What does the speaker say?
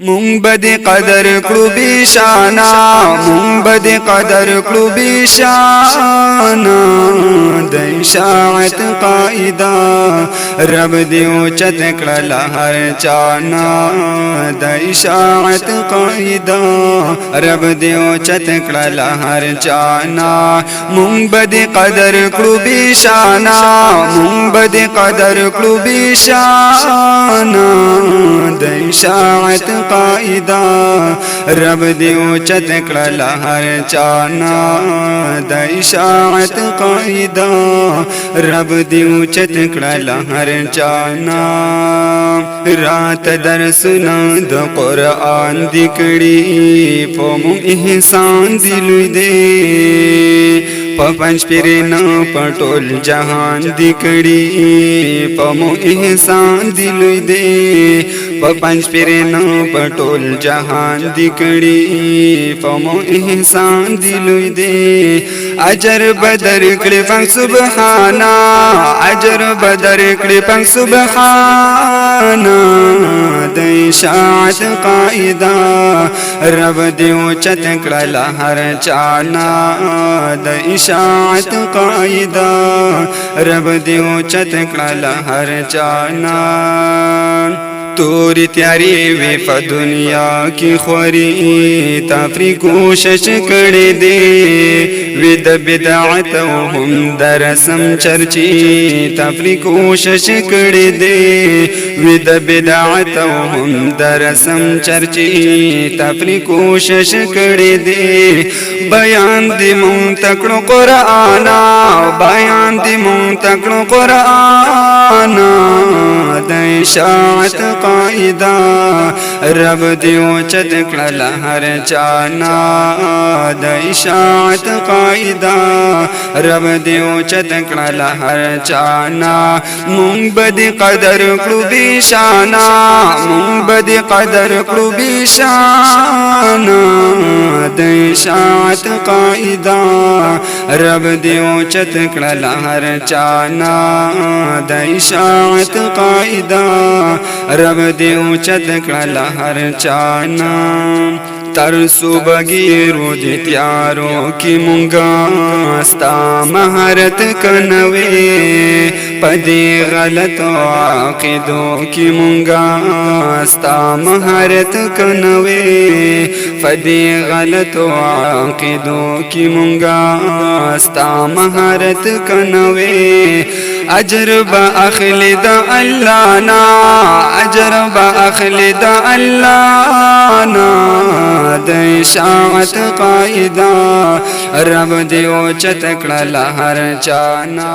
مونږ به قدر کړو بشانا مونږ به قدر کړو بشانا د اشاعت قائدا رب دې اوچت کړل هر چانا د اشاعت قائدا رب دې اوچت کړل هر چانا مونږ به قدر کړو بشانا مونږ به قدر کړو بشانا د اشاعت قائدا رب دې اوچت کړل هر چانا د اشاعت قائدا رب دې اوچت کړل هر چانا رات درسنا د قرآن دی کړي په مون احسان دی لوی دی په پنځ پیرنا پټول جهان دی کړي په مون احسان دی لوی دی په پنځ پیرنا پټول جهان دی کړي په مون احسان دی لوی دی اجر بدر کړي پنځ سبحانا اجر بدر کړي پنځ سبحانا د اشاعت قائدا رب دې اوچت کړل هر چانا د اشاعت قائدا رب دې اوچت کړل هر چانا توری تیاری وی په دنیا کې خوري تفری کوشش کړي دي وی د بدعت هم در رسم چرچی تفری کوشش کړي دي وی د بدعت هم در رسم چرچی تفری کوشش کړي دي بیان دې مون تکړو قرآن بیان دې مون تکړو قرآن د اشاعت قائدا رب دې اوچت کړل هر چانا د اشاعت قائدا رب دې اوچت کړل هر چانا مونږ به قدر کړو بشانا مونږ به قدر کړو بشانا د اشاعت قائدا رب دې اوچت کړل هر چانا د اشاعت قائدا رب دې اوچت کړل هر چانا تر صبحګیرو دې تیارو کې مونږه ستا مهارت کنوي پدې غلطو عقیدو کې مونږه ستا مهارت کنوي پدې غلطو عقیدو کې مونږه ستا مهارت کنوي اجر با اخلی دا اللہ نا اجر با اخلی دا اللہ نا د اشاعت قائدا رب دې اوچت کړل هر چانا